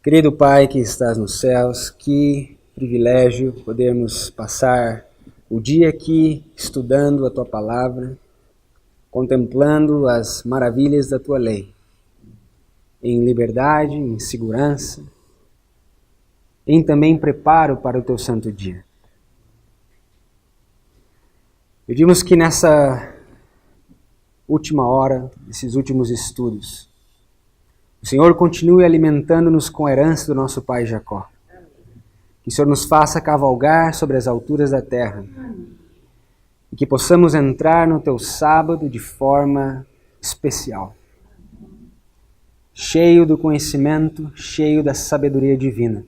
Querido Pai que estás nos céus, que privilégio podermos passar o dia aqui estudando a Tua Palavra, contemplando as maravilhas da Tua lei, em liberdade, em segurança, em também preparo para o Teu santo dia. Pedimos que nessa última hora, nesses últimos estudos, o Senhor continue alimentando-nos com a herança do nosso pai Jacó. Que o Senhor nos faça cavalgar sobre as alturas da terra. E que possamos entrar no Teu sábado de forma especial. Cheio do conhecimento, cheio da sabedoria divina.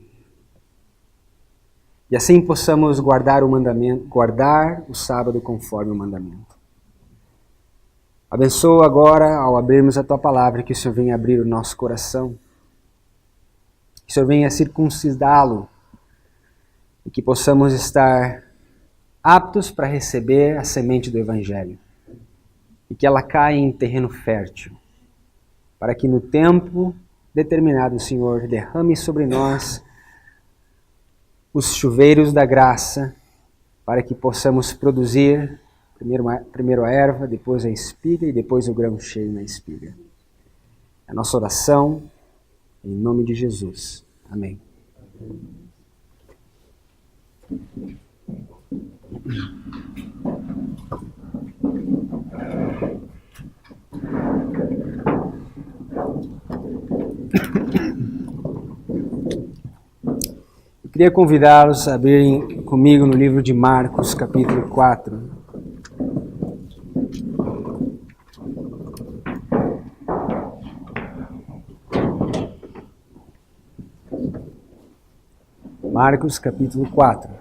E assim possamos guardar o sábado conforme o mandamento. Abençoa agora, ao abrirmos a Tua Palavra, que o Senhor venha abrir o nosso coração, que o Senhor venha circuncidá-lo, e que possamos estar aptos para receber a semente do Evangelho, e que ela caia em terreno fértil, para que no tempo determinado o Senhor derrame sobre nós os chuveiros da graça, para que possamos produzir primeiro a erva, depois a espiga e depois o grão cheio na espiga. A nossa oração, em nome de Jesus. Amém. Eu queria convidá-los a abrirem comigo no livro de Marcos, capítulo 4. Marcos, capítulo 4.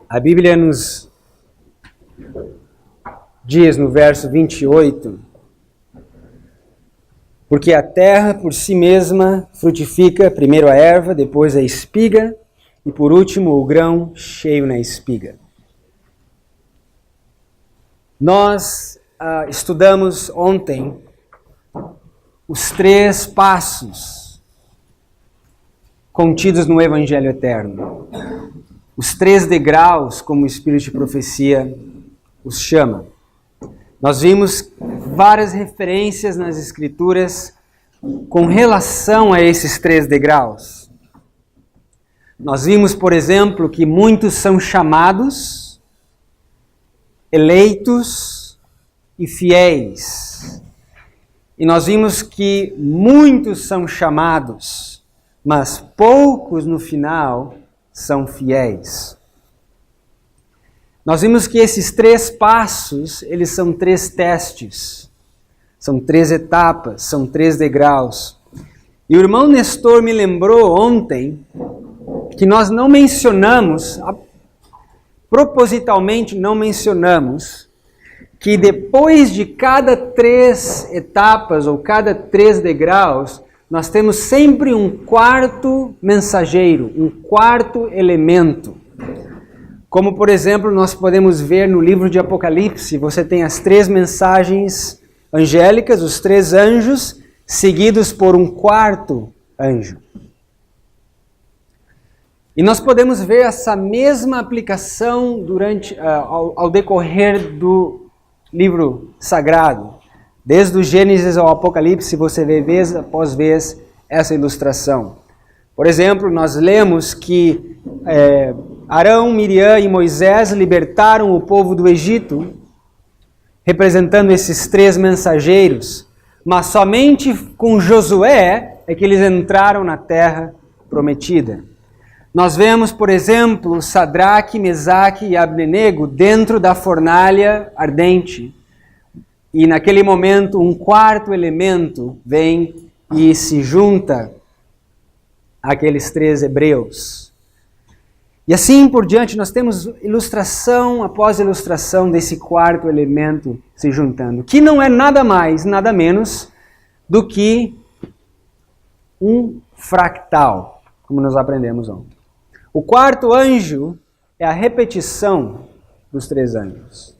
A Bíblia nos diz no verso 28, porque a terra por si mesma frutifica primeiro a erva, depois a espiga, e por último o grão cheio na espiga. Nós estudamos ontem os 3 passos contidos no Evangelho Eterno. Os 3 degraus, como o Espírito de Profecia os chama. Nós vimos várias referências nas Escrituras com relação a esses 3 degraus. Nós vimos, por exemplo, que muitos são chamados, eleitos e fiéis. E nós vimos que muitos são chamados, mas poucos no final são fiéis. Nós vimos que esses 3 passos, eles são 3 testes, são 3 etapas, são 3 degraus. E o irmão Nestor me lembrou ontem que nós não mencionamos, propositalmente não mencionamos, que depois de cada 3 etapas ou cada 3 degraus, nós temos sempre um quarto mensageiro, um quarto elemento. Como, por exemplo, nós podemos ver no livro de Apocalipse, você tem as 3 mensagens angélicas, os 3 anjos, seguidos por um quarto anjo. E nós podemos ver essa mesma aplicação ao decorrer do livro sagrado. Desde o Gênesis ao Apocalipse, você vê vez após vez essa ilustração. Por exemplo, nós lemos que Arão, Miriam e Moisés libertaram o povo do Egito, representando esses 3 mensageiros, mas somente com Josué é que eles entraram na terra prometida. Nós vemos, por exemplo, Sadraque, Mesaque e Abdenego dentro da fornalha ardente. E naquele momento um quarto elemento vem e se junta àqueles 3 hebreus. E assim por diante nós temos ilustração após ilustração desse quarto elemento se juntando, que não é nada mais, nada menos do que um fractal, como nós aprendemos ontem. O quarto anjo é a repetição dos 3 anjos.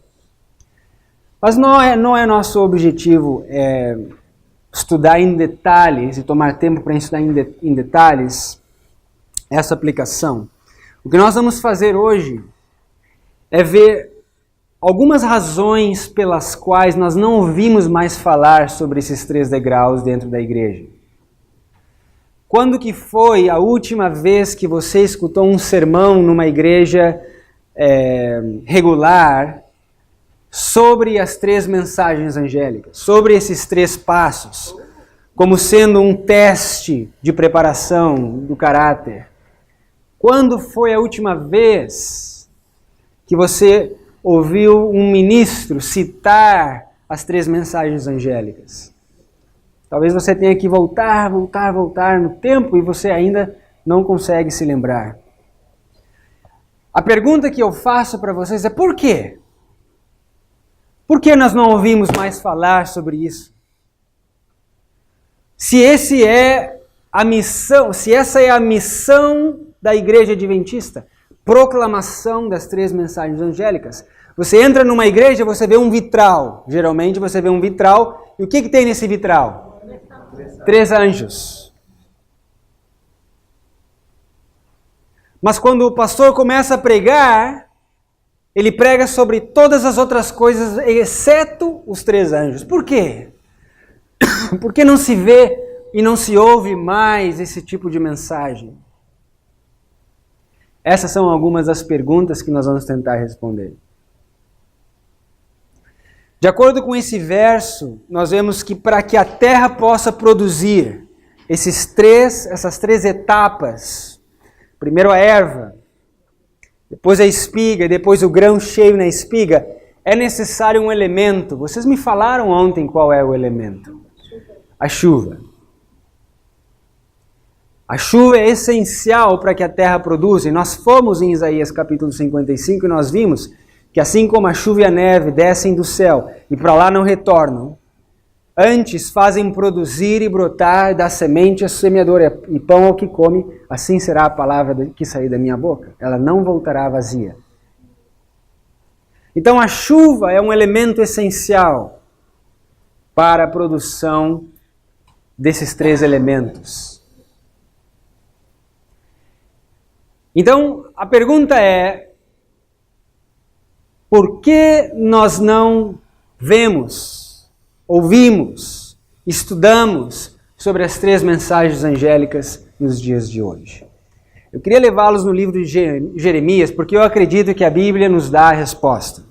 Mas não é nosso objetivo estudar em detalhes e tomar tempo para estudar em detalhes essa aplicação. O que nós vamos fazer hoje é ver algumas razões pelas quais nós não ouvimos mais falar sobre esses 3 degraus dentro da igreja. Quando que foi a última vez que você escutou um sermão numa igreja regular sobre as 3 mensagens angélicas, sobre esses 3 passos, como sendo um teste de preparação do caráter? Quando foi a última vez que você ouviu um ministro citar as 3 mensagens angélicas? Talvez você tenha que voltar no tempo e você ainda não consegue se lembrar. A pergunta que eu faço para vocês é por quê? Por que nós não ouvimos mais falar sobre isso? Se essa é a missão da Igreja Adventista, proclamação das 3 mensagens angélicas. Você entra numa igreja, você vê um vitral. Geralmente você vê um vitral. E o que tem nesse vitral? 3 anjos. Mas quando o pastor começa a pregar, ele prega sobre todas as outras coisas, exceto os 3 anjos. Por quê? Porque não se vê e não se ouve mais esse tipo de mensagem? Essas são algumas das perguntas que nós vamos tentar responder. De acordo com esse verso, nós vemos que para que a terra possa produzir essas três etapas, primeiro a erva, depois a espiga, depois o grão cheio na espiga, é necessário um elemento. Vocês me falaram ontem qual é o elemento. A chuva. A chuva é essencial para que a terra produza. E nós fomos em Isaías capítulo 55 e nós vimos que assim como a chuva e a neve descem do céu e para lá não retornam, antes fazem produzir e brotar da semente a semeadora e pão ao que come, assim será a palavra que sair da minha boca. Ela não voltará vazia. Então a chuva é um elemento essencial para a produção desses 3 elementos. Então a pergunta é: por que nós não vemos, ouvimos, estudamos sobre as 3 mensagens angélicas nos dias de hoje? Eu queria levá-los no livro de Jeremias, porque eu acredito que a Bíblia nos dá a resposta.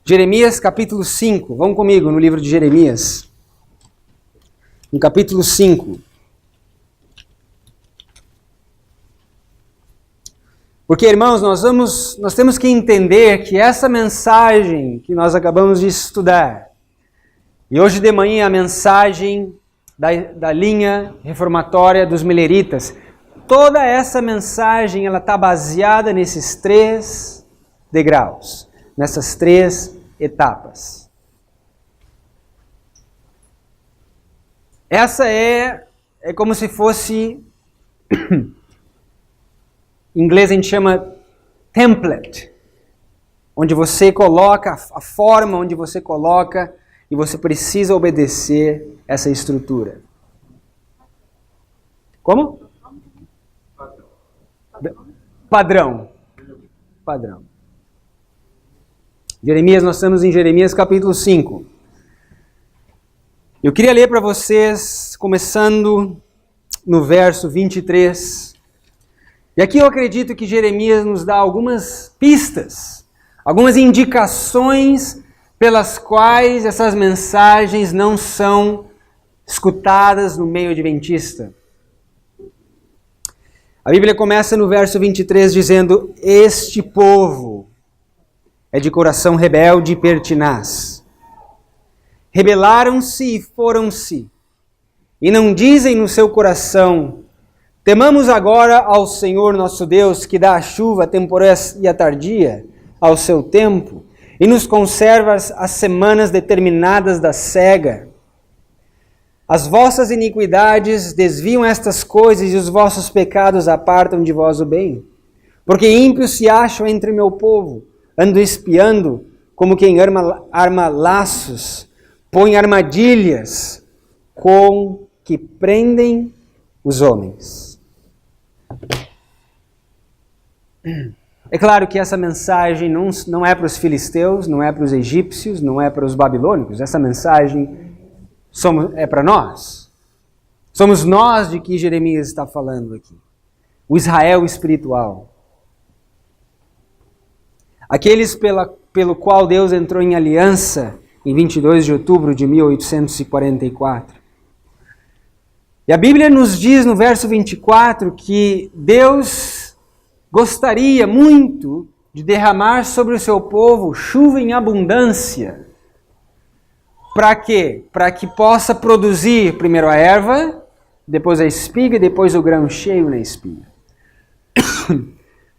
Jeremias capítulo 5, vamos comigo no livro de Jeremias, no capítulo 5. Porque, irmãos, nós temos que entender que essa mensagem que nós acabamos de estudar, e hoje de manhã a mensagem da linha reformatória dos mileritas, toda essa mensagem ela está baseada nesses 3 degraus, nessas 3 etapas. Essa é como se fosse... Em inglês a gente chama template, onde você coloca a forma, onde você coloca e você precisa obedecer essa estrutura. Como? Padrão. Jeremias, nós estamos em Jeremias capítulo 5. Eu queria ler para vocês, começando no verso 23. E aqui eu acredito que Jeremias nos dá algumas pistas, algumas indicações pelas quais essas mensagens não são escutadas no meio adventista. A Bíblia começa no verso 23 dizendo: este povo é de coração rebelde e pertinaz. Rebelaram-se e foram-se, e não dizem no seu coração: temamos agora ao Senhor nosso Deus, que dá a chuva a temporã e a tardia ao seu tempo, e nos conserva as semanas determinadas da cega. As vossas iniquidades desviam estas coisas e os vossos pecados apartam de vós o bem. Porque ímpios se acham entre meu povo, ando espiando como quem arma laços, põe armadilhas com que prendem os homens. É claro que essa mensagem não é para os filisteus, não é para os egípcios, não é para os babilônicos. Essa mensagem é para nós. Somos nós de que Jeremias está falando aqui. O Israel espiritual. Aqueles pelo qual Deus entrou em aliança em 22 de outubro de 1844. E a Bíblia nos diz no verso 24 que Deus gostaria muito de derramar sobre o seu povo chuva em abundância. Para quê? Para que possa produzir primeiro a erva, depois a espiga e depois o grão cheio na espiga.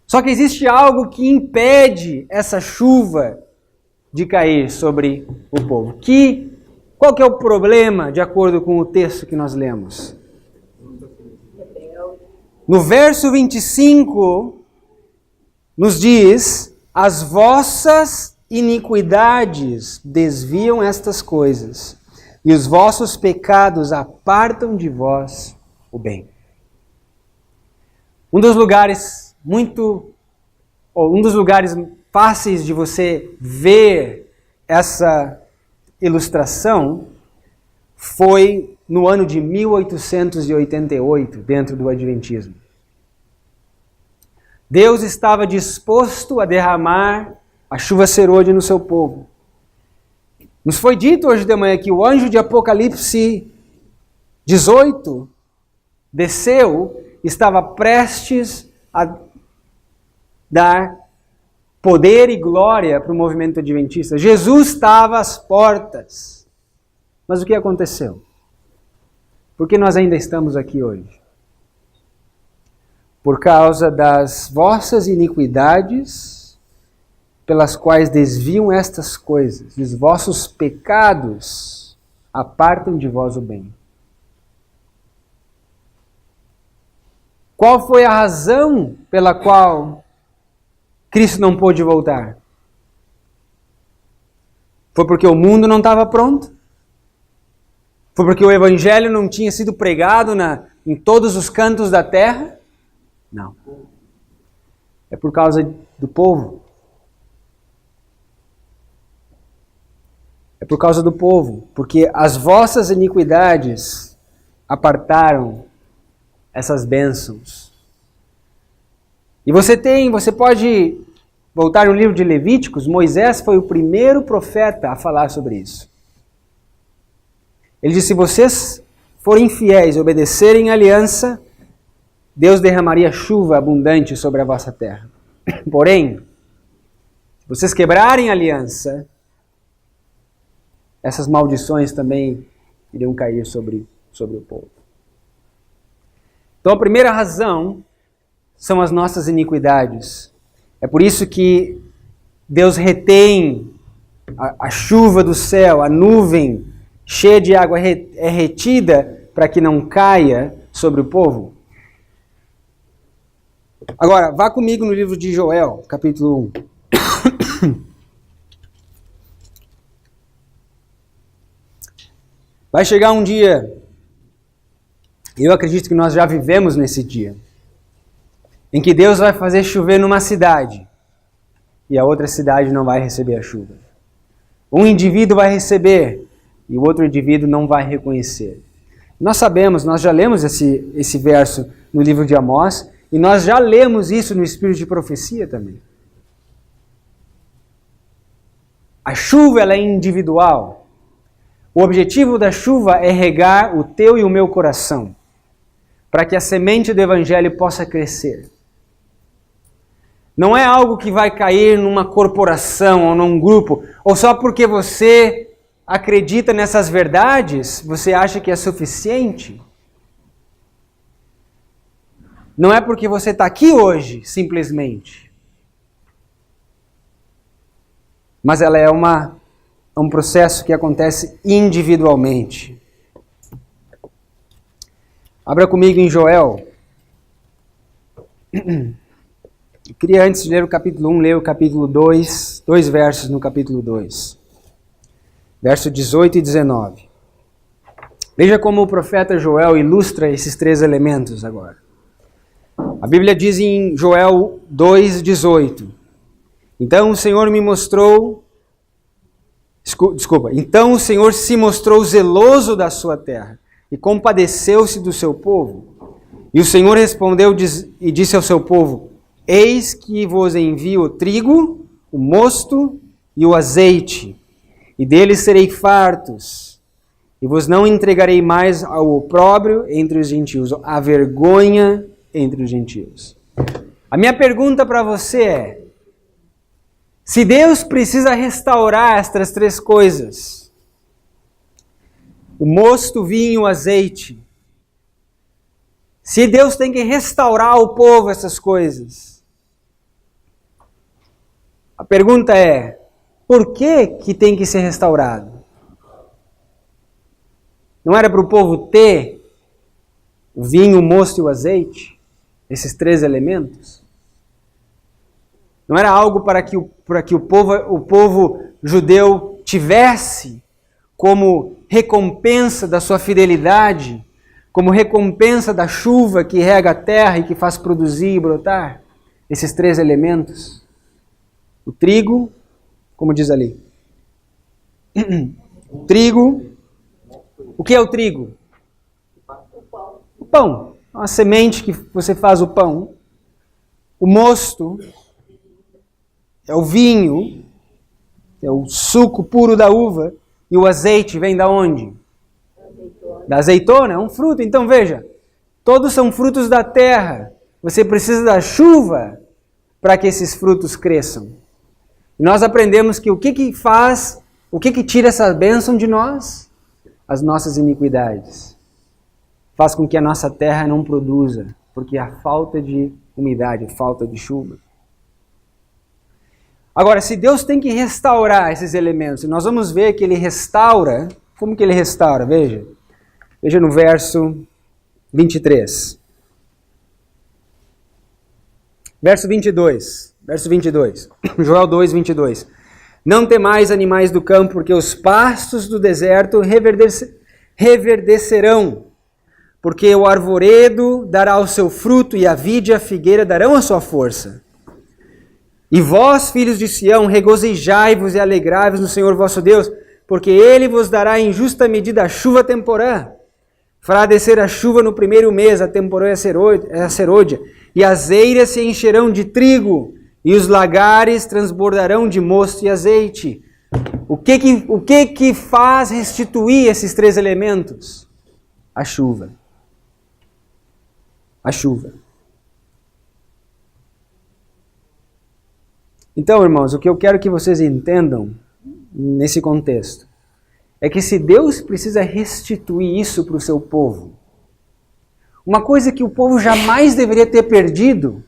Só que existe algo que impede essa chuva de cair sobre o povo. Qual que é o problema, de acordo com o texto que nós lemos? No verso 25, nos diz: as vossas iniquidades desviam estas coisas, e os vossos pecados apartam de vós o bem. Um dos lugares fáceis de você ver essa ilustração foi no ano de 1888, dentro do Adventismo. Deus estava disposto a derramar a chuva serôdia no seu povo. Nos foi dito hoje de manhã que o anjo de Apocalipse 18 desceu, estava prestes a dar poder e glória para o movimento adventista. Jesus estava às portas. Mas o que aconteceu? Por que nós ainda estamos aqui hoje? Por causa das vossas iniquidades, pelas quais desviam estas coisas, e os vossos pecados apartam de vós o bem. Qual foi a razão pela qual Cristo não pôde voltar? Foi porque o mundo não estava pronto? Foi porque o Evangelho não tinha sido pregado em todos os cantos da terra? Não. É por causa do povo. É por causa do povo. Porque as vossas iniquidades apartaram essas bênçãos. E você pode voltar no livro de Levíticos. Moisés foi o primeiro profeta a falar sobre isso. Ele disse: se vocês forem fiéis e obedecerem à aliança, Deus derramaria chuva abundante sobre a vossa terra. Porém, se vocês quebrarem a aliança, essas maldições também iriam cair sobre o povo. Então a primeira razão são as nossas iniquidades. É por isso que Deus retém a chuva do céu, a nuvem cheia de água é retida para que não caia sobre o povo. Agora, vá comigo no livro de Joel, capítulo 1. Vai chegar um dia, eu acredito que nós já vivemos nesse dia, em que Deus vai fazer chover numa cidade e a outra cidade não vai receber a chuva. Um indivíduo vai receber e o outro indivíduo não vai reconhecer. Nós sabemos, nós já lemos esse verso no livro de Amós e nós já lemos isso no Espírito de Profecia também. A chuva ela é individual. O objetivo da chuva é regar o teu e o meu coração, para que a semente do Evangelho possa crescer. Não é algo que vai cair numa corporação ou num grupo, ou só porque você acredita nessas verdades, você acha que é suficiente. Não é porque você está aqui hoje, simplesmente. Mas ela é um processo que acontece individualmente. Abra comigo em Joel. Eu queria, antes de ler o capítulo 1, ler o capítulo 2, dois versos no capítulo 2. Verso 18 e 19. Veja como o profeta Joel ilustra esses três elementos agora. A Bíblia diz em Joel 2,18. Então o Senhor me mostrou... Então o Senhor se mostrou zeloso da sua terra e compadeceu-se do seu povo. E o Senhor respondeu e disse ao seu povo: Eis que vos envio o trigo, o mosto e o azeite, e deles serei fartos, e vos não entregarei mais ao opróbrio entre os gentios, à vergonha entre os gentios. A minha pergunta para você é: se Deus precisa restaurar estas três coisas, o mosto, o vinho, o azeite, se Deus tem que restaurar ao povo essas coisas, a pergunta é, por que tem que ser restaurado? Não era para o povo ter o vinho, o mosto e o azeite? Esses três elementos? Não era algo para que o povo judeu tivesse como recompensa da sua fidelidade, como recompensa da chuva que rega a terra e que faz produzir e brotar? Esses três elementos. O trigo, como diz ali. O trigo. O que é o trigo? O pão. A semente que você faz o pão. O mosto é o vinho, é o suco puro da uva. E o azeite vem da onde? Da azeitona, é um fruto. Então veja, todos são frutos da terra. Você precisa da chuva para que esses frutos cresçam. E nós aprendemos que o que faz, o que tira essa bênção de nós? As nossas iniquidades. Faz com que a nossa terra não produza, porque há falta de umidade, falta de chuva. Agora, se Deus tem que restaurar esses elementos, e nós vamos ver que Ele restaura, como que Ele restaura? Veja no verso 23. Verso 22. Joel 2, 22. Não temais, animais do campo, porque os pastos do deserto reverdecerão, porque o arvoredo dará o seu fruto e a vide e a figueira darão a sua força. E vós, filhos de Sião, regozijai-vos e alegrai-vos no Senhor vosso Deus, porque Ele vos dará em justa medida a chuva temporã. Fará descer a chuva no primeiro mês, a temporã é a serôdia, e as eiras se encherão de trigo, e os lagares transbordarão de mosto e azeite. O que faz restituir esses três elementos? A chuva. A chuva. Então, irmãos, o que eu quero que vocês entendam nesse contexto é que se Deus precisa restituir isso para o seu povo, uma coisa que o povo jamais deveria ter perdido,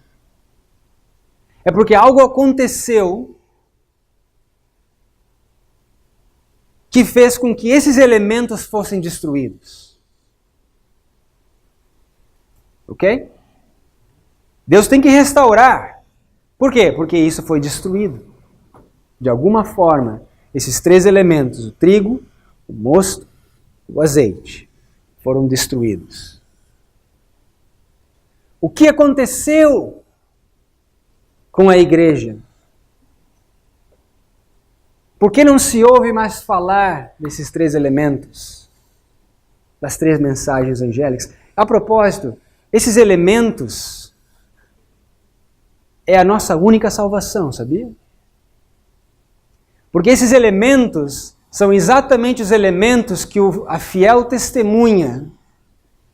é porque algo aconteceu que fez com que esses elementos fossem destruídos. Ok? Deus tem que restaurar. Por quê? Porque isso foi destruído. De alguma forma, esses três elementos, o trigo, o mosto e o azeite, foram destruídos. O que aconteceu com a igreja? Por que não se ouve mais falar desses três elementos? Das três mensagens angélicas? A propósito, esses elementos é a nossa única salvação, sabia? Porque esses elementos são exatamente os elementos que a fiel testemunha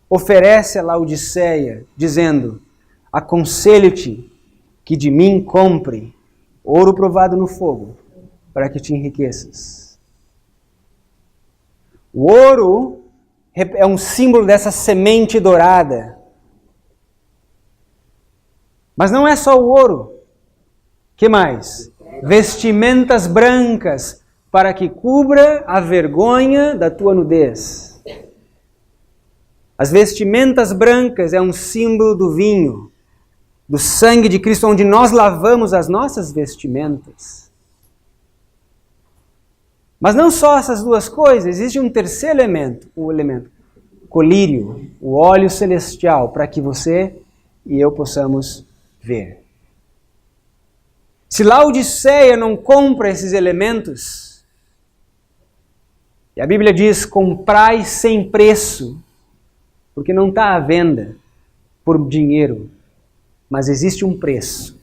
oferece a Laodiceia, dizendo: aconselho-te que de mim compre ouro provado no fogo, para que te enriqueças. O ouro é um símbolo dessa semente dourada. Mas não é só o ouro. Que mais? Vestimentas brancas, para que cubra a vergonha da tua nudez. As vestimentas brancas é um símbolo do vinho, do sangue de Cristo, onde nós lavamos as nossas vestimentas. Mas não só essas duas coisas, existe um terceiro elemento, colírio, o óleo celestial, para que você e eu possamos ver. Se Laodiceia não compra esses elementos, e a Bíblia diz, comprai sem preço, porque não está à venda por dinheiro, mas existe um preço.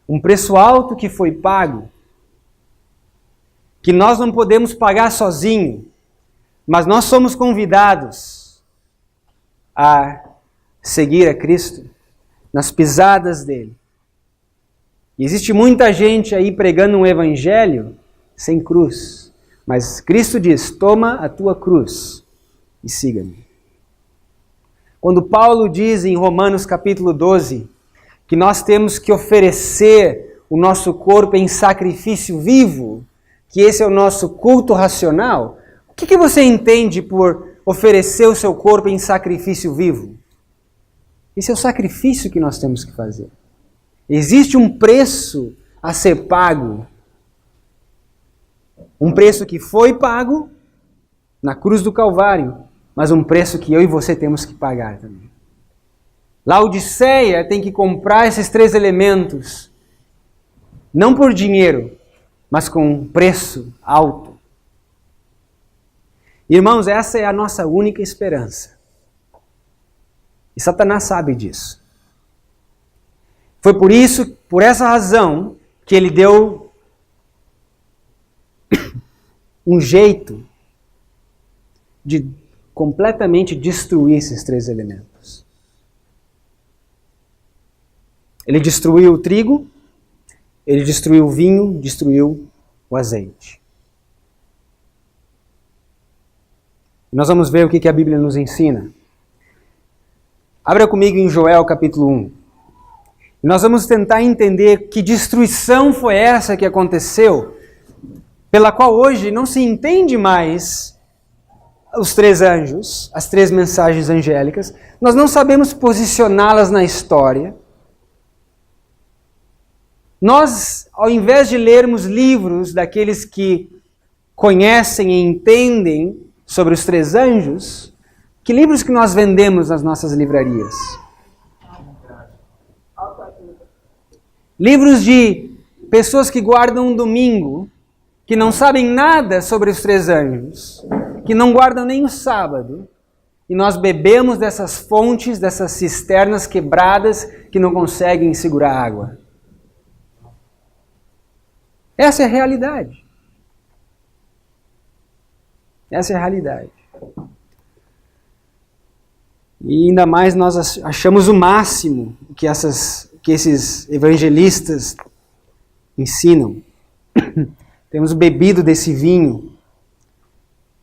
Um preço alto que foi pago, que nós não podemos pagar sozinho, mas nós somos convidados a seguir a Cristo nas pisadas dele. E existe muita gente aí pregando um evangelho sem cruz, mas Cristo diz, toma a tua cruz e siga-me. Quando Paulo diz em Romanos capítulo 12 que nós temos que oferecer o nosso corpo em sacrifício vivo, que esse é o nosso culto racional, o que você entende por oferecer o seu corpo em sacrifício vivo? Esse é o sacrifício que nós temos que fazer. Existe um preço a ser pago. Um preço que foi pago na cruz do Calvário, mas um preço que eu e você temos que pagar também. Laodiceia tem que comprar esses três elementos, não por dinheiro, mas com um preço alto. Irmãos, essa é a nossa única esperança. E Satanás sabe disso. Foi por essa razão, que ele deu um jeito de completamente destruir esses três elementos. Ele destruiu o trigo, ele destruiu o vinho, destruiu o azeite. Nós vamos ver o que a Bíblia nos ensina. Abra comigo em Joel capítulo 1. E nós vamos tentar entender que destruição foi essa que aconteceu, pela qual hoje não se entende mais os três anjos, as três mensagens angélicas. Nós não sabemos posicioná-las na história. Nós, ao invés de lermos livros daqueles que conhecem e entendem sobre os três anjos, que livros que nós vendemos nas nossas livrarias? Livros de pessoas que guardam um domingo, que não sabem nada sobre os três anjos, que não guardam nem o sábado, e nós bebemos dessas fontes, dessas cisternas quebradas que não conseguem segurar água. Essa é a realidade. Essa é a realidade. E ainda mais nós achamos o máximo que esses evangelistas ensinam. Temos bebido desse vinho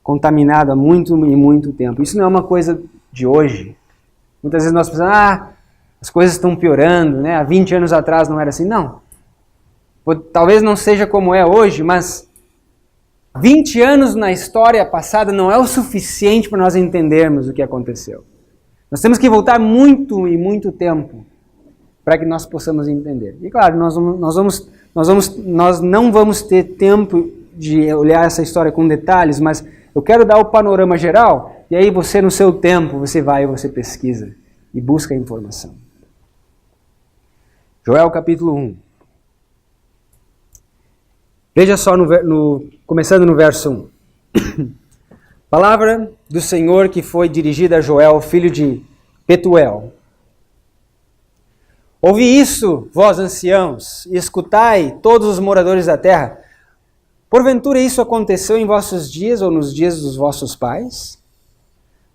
contaminado há muito e muito tempo. Isso não é uma coisa de hoje. Muitas vezes nós pensamos, as coisas estão piorando, né? Há 20 anos atrás não era assim. Não. Talvez não seja como é hoje, mas 20 anos na história passada não é o suficiente para nós entendermos o que aconteceu. Nós temos que voltar muito e muito tempo para que nós possamos entender. E claro, nós não vamos ter tempo de olhar essa história com detalhes, mas eu quero dar o panorama geral, e aí você no seu tempo, você vai e você pesquisa e busca a informação. Joel capítulo 1. Veja só, começando no verso 1. Palavra do Senhor que foi dirigida a Joel, filho de Petuel. Ouvi isso, vós anciãos, e escutai, todos os moradores da terra. Porventura isso aconteceu em vossos dias ou nos dias dos vossos pais?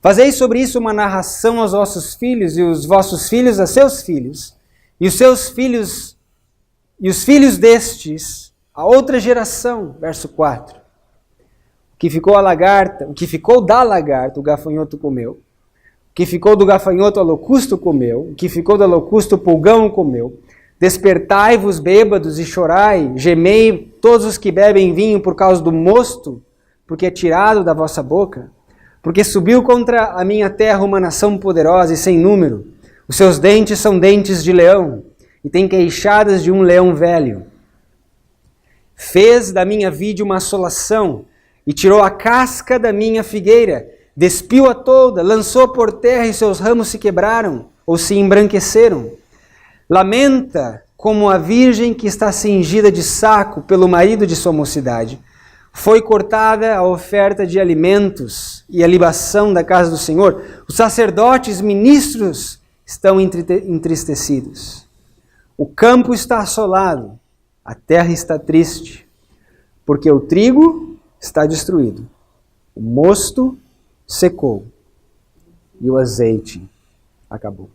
Fazei sobre isso uma narração aos vossos filhos, e os vossos filhos a seus filhos, e os seus filhos, e os filhos destes a outra geração. Verso 4. O que ficou da lagarta, o gafanhoto comeu. O que ficou do gafanhoto, a locusto comeu. O que ficou da locusto, o pulgão comeu. Despertai-vos, bêbados, e chorai. Gemei todos os que bebem vinho por causa do mosto, porque é tirado da vossa boca. Porque subiu contra a minha terra uma nação poderosa e sem número. Os seus dentes são dentes de leão, e tem queixadas de um leão velho. Fez da minha vide uma assolação, e tirou a casca da minha figueira, despiu-a toda, lançou por terra e seus ramos se quebraram, ou se embranqueceram. Lamenta como a virgem que está cingida de saco pelo marido de sua mocidade. Foi cortada a oferta de alimentos e a libação da casa do Senhor. Os sacerdotes, ministros, estão entristecidos. O campo está assolado, a terra está triste, porque o trigo está destruído, o mosto secou e o azeite acabou.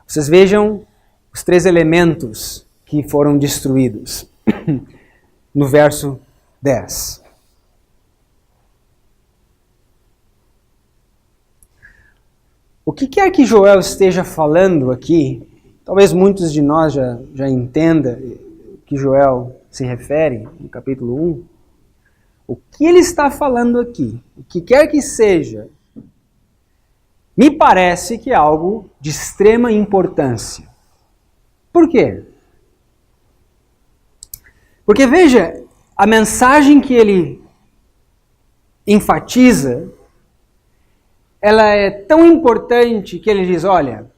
Vocês vejam os 3 elementos que foram destruídos no verso 10. O que quer que Joel esteja falando aqui, talvez muitos de nós já entendam que Joel se refere no capítulo 1. O que ele está falando aqui, o que quer que seja, me parece que é algo de extrema importância. Por quê? Porque veja, a mensagem que ele enfatiza, ela é tão importante que ele diz, olha,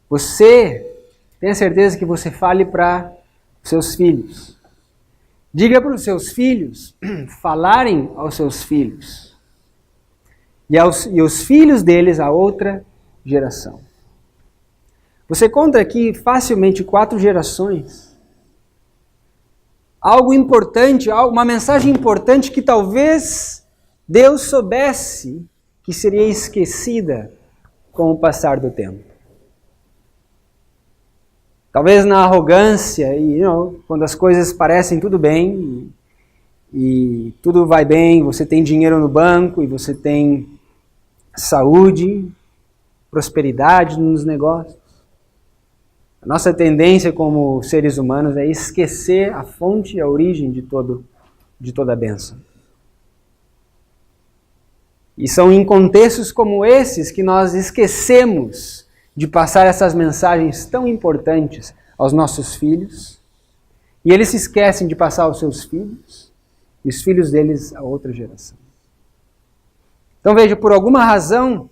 você tenha certeza que você fale para seus filhos. Diga para os seus filhos falarem aos seus filhos. E os filhos deles a outra geração. Você conta aqui facilmente 4 gerações. Algo importante, uma mensagem importante que talvez Deus soubesse que seria esquecida com o passar do tempo. Talvez na arrogância, e quando as coisas parecem tudo bem, e tudo vai bem, você tem dinheiro no banco, e você tem saúde, prosperidade nos negócios. A nossa tendência como seres humanos é esquecer a fonte e a origem de toda a bênção. E são em contextos como esses que nós esquecemos de passar essas mensagens tão importantes aos nossos filhos, e eles se esquecem de passar aos seus filhos, e os filhos deles a outra geração. Então veja, por alguma razão,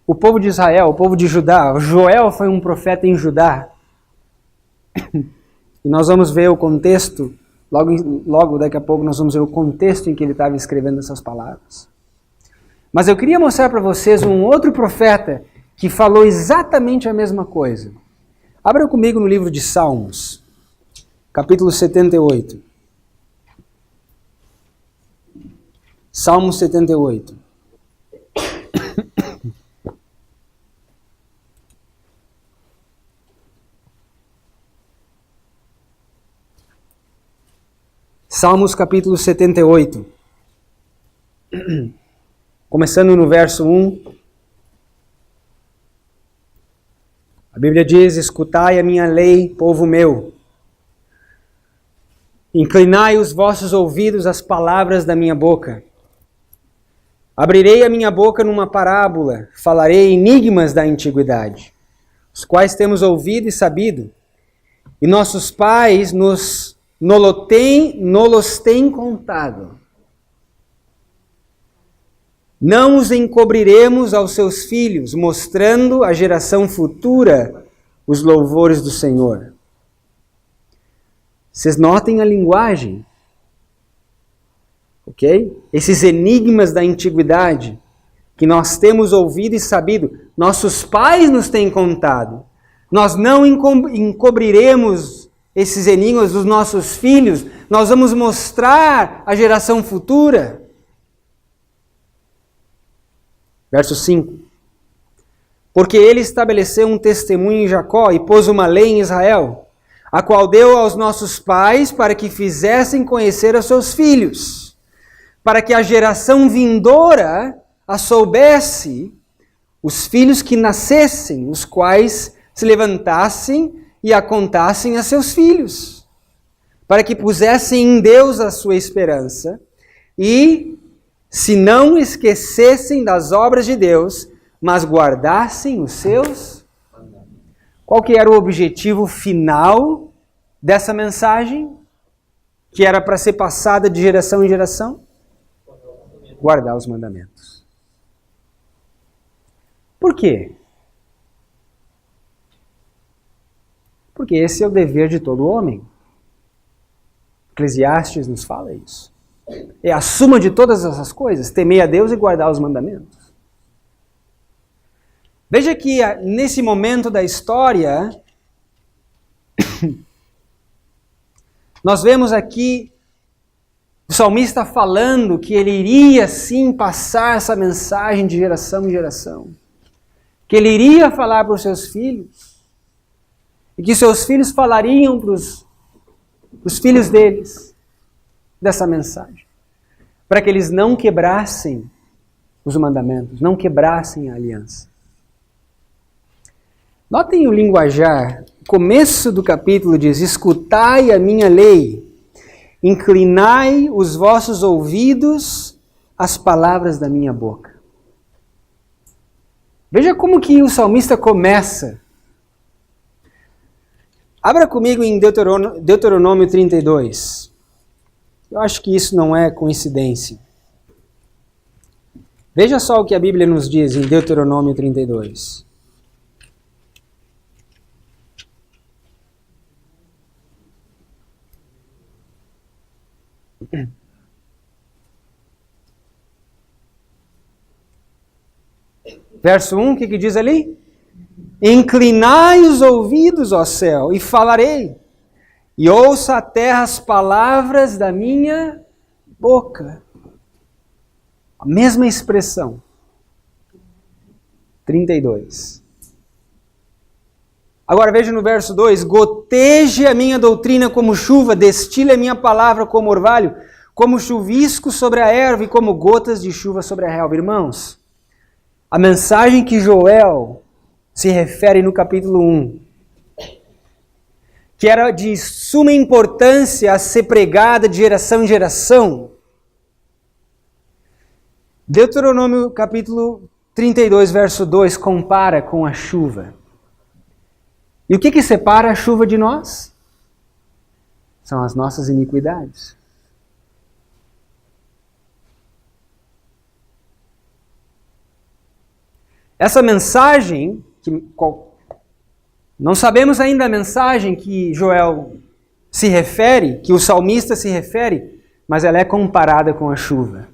o povo de Israel, o povo de Judá, Joel foi um profeta em Judá, e nós vamos ver o contexto, logo daqui a pouco nós vamos ver o contexto em que ele estava escrevendo essas palavras. Mas eu queria mostrar para vocês um outro profeta que falou exatamente a mesma coisa. Abra comigo no livro de Salmos, capítulo 78. Salmo 78. Salmos capítulo 78. Começando no verso 1. A Bíblia diz: escutai a minha lei, povo meu. Inclinai os vossos ouvidos às palavras da minha boca. Abrirei a minha boca numa parábola, falarei enigmas da antiguidade, os quais temos ouvido e sabido, e nossos pais nos têm contado. Não os encobriremos aos seus filhos, mostrando à geração futura os louvores do Senhor. Vocês notem a linguagem, ok? Esses enigmas da antiguidade que nós temos ouvido e sabido, nossos pais nos têm contado. Nós não encobriremos esses enigmas dos nossos filhos, nós vamos mostrar à geração futura. Verso 5. Porque ele estabeleceu um testemunho em Jacó e pôs uma lei em Israel, a qual deu aos nossos pais para que fizessem conhecer aos seus filhos, para que a geração vindoura a soubesse, os filhos que nascessem, os quais se levantassem e a contassem a seus filhos, para que pusessem em Deus a sua esperança, e se não esquecessem das obras de Deus, mas guardassem os seus. Qual que era o objetivo final dessa mensagem? Que era para ser passada de geração em geração? Guardar os mandamentos. Por quê? Porque esse é o dever de todo homem. Eclesiastes nos fala isso. É a suma de todas essas coisas, temer a Deus e guardar os mandamentos. Veja que nesse momento da história, nós vemos aqui o salmista falando que ele iria sim passar essa mensagem de geração em geração. Que ele iria falar para os seus filhos. E que seus filhos falariam para os filhos deles dessa mensagem. Para que eles não quebrassem os mandamentos, não quebrassem a aliança. Notem o linguajar. O começo do capítulo diz: escutai a minha lei, inclinai os vossos ouvidos às palavras da minha boca. Veja como que o salmista começa. Abra comigo em Deuteronômio 32. Eu acho que isso não é coincidência. Veja só o que a Bíblia nos diz em Deuteronômio 32. Verso 1, o que diz ali? Inclinai os ouvidos, ó céu, e falarei, e ouça a terra as palavras da minha boca. A mesma expressão. 32. Agora veja no verso 2, goteje a minha doutrina como chuva, destile a minha palavra como orvalho, como chuvisco sobre a erva e como gotas de chuva sobre a relva. Irmãos, a mensagem que Joel se refere no capítulo 1, que era de suma importância a ser pregada de geração em geração. Deuteronômio capítulo 32, verso 2, compara com a chuva. E o que separa a chuva de nós? São as nossas iniquidades. Essa mensagem, não sabemos ainda a mensagem que Joel se refere, que o salmista se refere, mas ela é comparada com a chuva.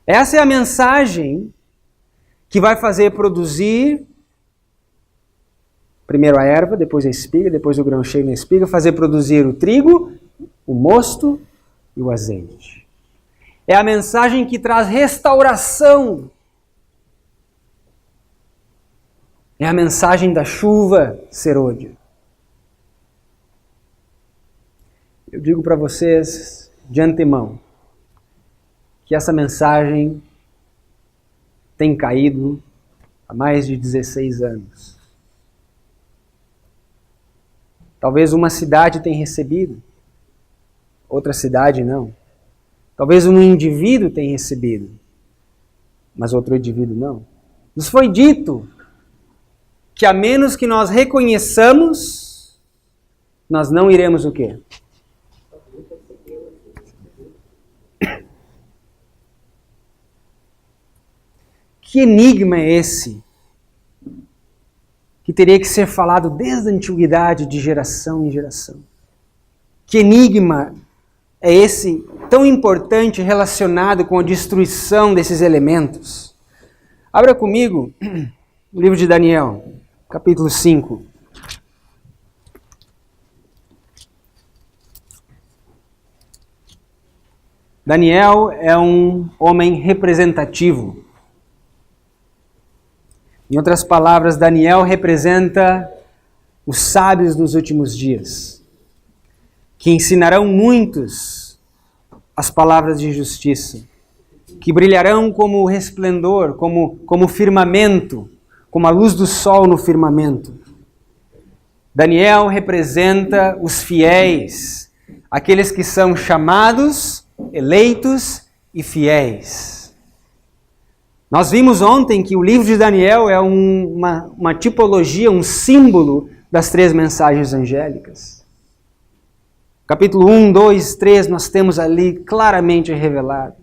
Essa é a mensagem que vai fazer produzir primeiro a erva, depois a espiga, depois o grão cheio na espiga, fazer produzir o trigo, o mosto e o azeite. É a mensagem que traz restauração. É a mensagem da chuva serôdia. Eu digo para vocês de antemão que essa mensagem tem caído há mais de 16 anos. Talvez uma cidade tenha recebido, outra cidade não. Talvez um indivíduo tenha recebido, mas outro indivíduo não. Nos foi dito que a menos que nós reconheçamos, nós não iremos o quê? Que enigma é esse? Que teria que ser falado desde a antiguidade, de geração em geração. Que enigma é esse tão importante relacionado com a destruição desses elementos? Abra comigo o livro de Daniel, capítulo 5. Daniel é um homem representativo. Em outras palavras, Daniel representa os sábios dos últimos dias, que ensinarão muitos as palavras de justiça, que brilharão como resplendor, como firmamento, como a luz do sol no firmamento. Daniel representa os fiéis, aqueles que são chamados eleitos e fiéis. Nós vimos ontem que o livro de Daniel é uma tipologia, um símbolo das 3 mensagens angélicas. Capítulo 1, 2, 3 nós temos ali claramente revelado.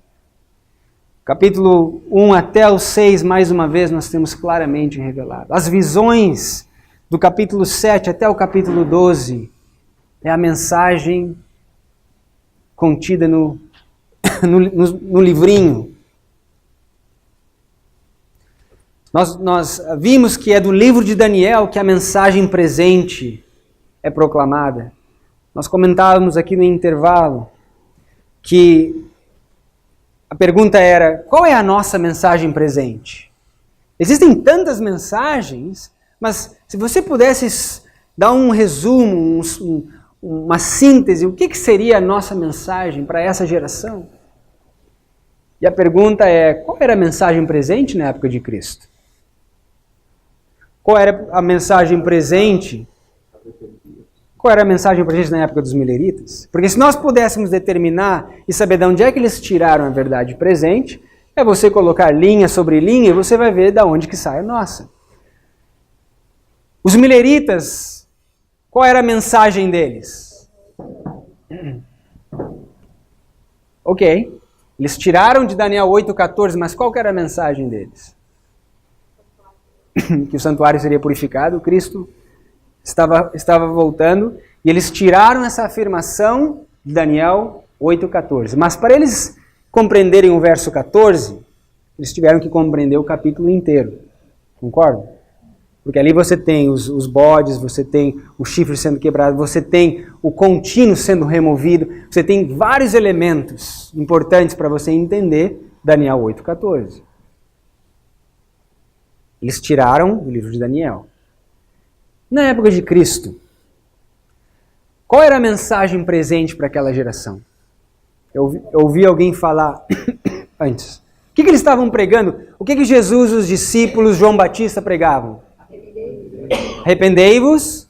Capítulo 1 até o 6, mais uma vez, nós temos claramente revelado. As visões do capítulo 7 até o capítulo 12 é a mensagem contida no livrinho. Nós vimos que é do livro de Daniel que a mensagem presente é proclamada. Nós comentávamos aqui no intervalo que a pergunta era: qual é a nossa mensagem presente? Existem tantas mensagens, mas se você pudesse dar um resumo, uma síntese, o que seria a nossa mensagem para essa geração? E a pergunta é: qual era a mensagem presente na época de Cristo? Qual era a mensagem presente? Qual era a mensagem presente na época dos mileritas? Porque se nós pudéssemos determinar e saber de onde é que eles tiraram a verdade presente, é você colocar linha sobre linha e você vai ver de onde que sai a nossa. Os mileritas, qual era a mensagem deles? Ok, eles tiraram de Daniel 8,14, mas qual que era a mensagem deles? Que o santuário seria purificado, Cristo estava voltando, e eles tiraram essa afirmação de Daniel 8,14. Mas para eles compreenderem o verso 14, eles tiveram que compreender o capítulo inteiro. Concorda? Porque ali você tem os bodes, você tem o chifre sendo quebrado, você tem o contínuo sendo removido, você tem vários elementos importantes para você entender Daniel 8,14. Eles tiraram do livro de Daniel. Na época de Cristo, qual era a mensagem presente para aquela geração? Eu ouvi alguém falar antes. O que eles estavam pregando? O que Jesus, os discípulos, João Batista pregavam? Arrependei-vos,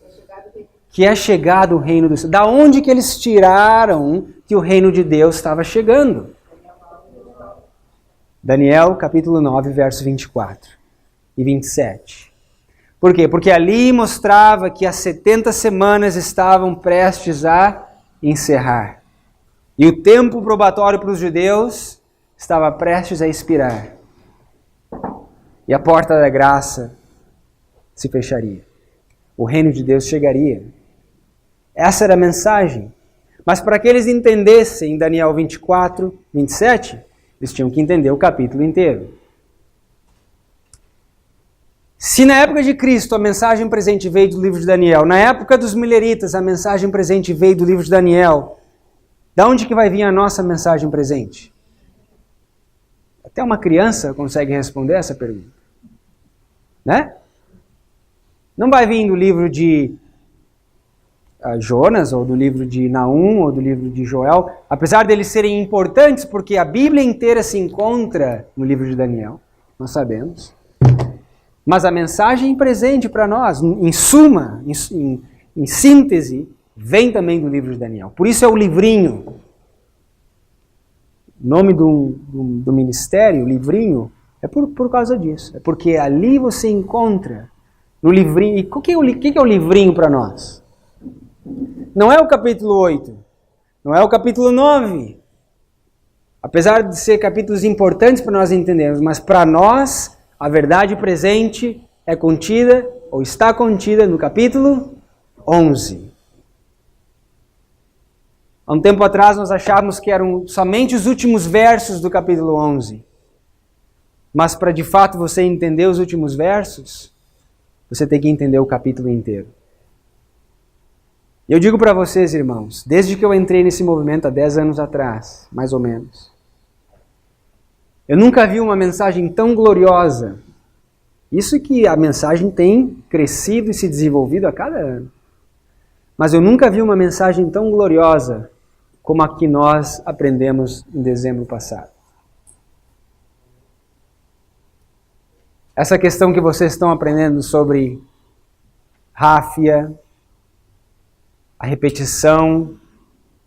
que é chegado o reino do céu. Da onde que eles tiraram que o reino de Deus estava chegando? Daniel, capítulo 9, verso 24 e 27. Por quê? Porque ali mostrava que as 70 semanas estavam prestes a encerrar. E o tempo probatório para os judeus estava prestes a expirar. E a porta da graça se fecharia. O reino de Deus chegaria. Essa era a mensagem. Mas para que eles entendessem Daniel 24, 27, eles tinham que entender o capítulo inteiro. Se na época de Cristo a mensagem presente veio do livro de Daniel, na época dos mileritas a mensagem presente veio do livro de Daniel, da onde que vai vir a nossa mensagem presente? Até uma criança consegue responder essa pergunta. Né? Não vai vir do livro de Jonas, ou do livro de Naum, ou do livro de Joel, apesar deles serem importantes, porque a Bíblia inteira se encontra no livro de Daniel, nós sabemos. Mas a mensagem presente para nós, em suma, em síntese, vem também do livro de Daniel. Por isso é o livrinho. O nome do ministério, livrinho, é por causa disso. É porque ali você encontra no livrinho. E o que é o livrinho para nós? Não é o capítulo 8, não é o capítulo 9. Apesar de ser capítulos importantes para nós entendermos, mas para nós a verdade presente é contida, ou está contida, no capítulo 11. Há um tempo atrás nós achávamos que eram somente os últimos versos do capítulo 11. Mas para de fato você entender os últimos versos, você tem que entender o capítulo inteiro. E eu digo para vocês, irmãos, desde que eu entrei nesse movimento há 10 anos atrás, mais ou menos, eu nunca vi uma mensagem tão gloriosa. Isso que a mensagem tem crescido e se desenvolvido a cada ano. Mas eu nunca vi uma mensagem tão gloriosa como a que nós aprendemos em dezembro passado. Essa questão que vocês estão aprendendo sobre ráfia, a repetição,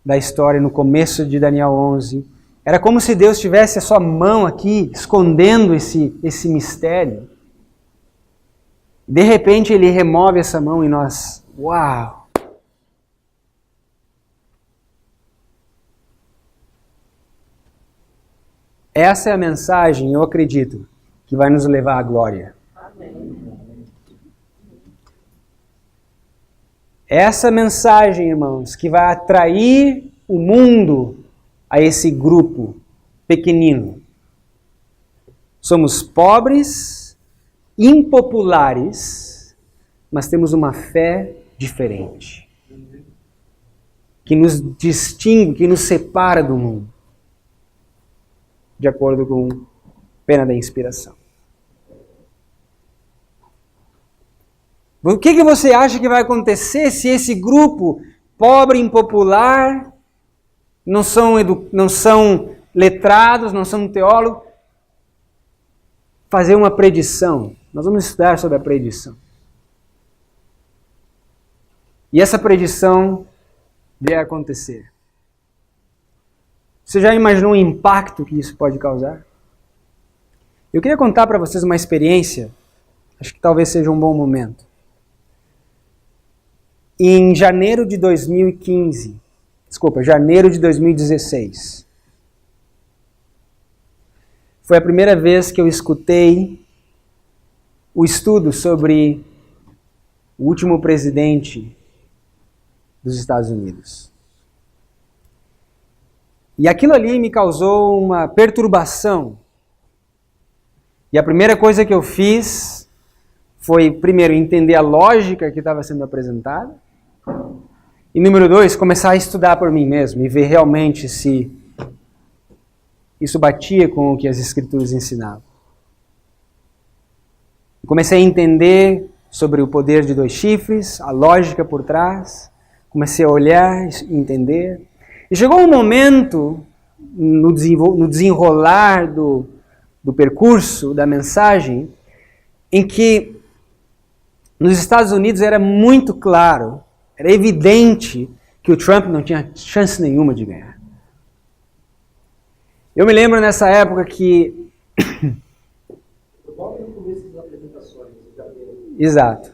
da história, no começo de Daniel 11. Era como se Deus tivesse a sua mão aqui, escondendo esse mistério. De repente Ele remove essa mão e nós, uau! Essa é a mensagem, eu acredito, que vai nos levar à glória. Essa mensagem, irmãos, que vai atrair o mundo a esse grupo pequenino. Somos pobres, impopulares, mas temos uma fé diferente, que nos distingue, que nos separa do mundo, de acordo com Pena da Inspiração. O que você acha que vai acontecer se esse grupo pobre, impopular, não são letrados, não são teólogos, fazer uma predição? Nós vamos estudar sobre a predição. E essa predição vai acontecer. Você já imaginou o impacto que isso pode causar? Eu queria contar para vocês uma experiência, acho que talvez seja um bom momento. Em janeiro de 2016, foi a primeira vez que eu escutei o estudo sobre o último presidente dos Estados Unidos. E aquilo ali me causou uma perturbação. E a primeira coisa que eu fiz foi, primeiro, entender a lógica que estava sendo apresentada. E número 2, começar a estudar por mim mesmo e ver realmente se isso batia com o que as Escrituras ensinavam. Comecei a entender sobre o poder de 2 chifres, a lógica por trás. Comecei a olhar e entender. E chegou um momento, no desenrolar do percurso, da mensagem, em que nos Estados Unidos era muito claro, era evidente que o Trump não tinha chance nenhuma de ganhar. Eu me lembro nessa época que... Logo no começo das apresentações. Exato.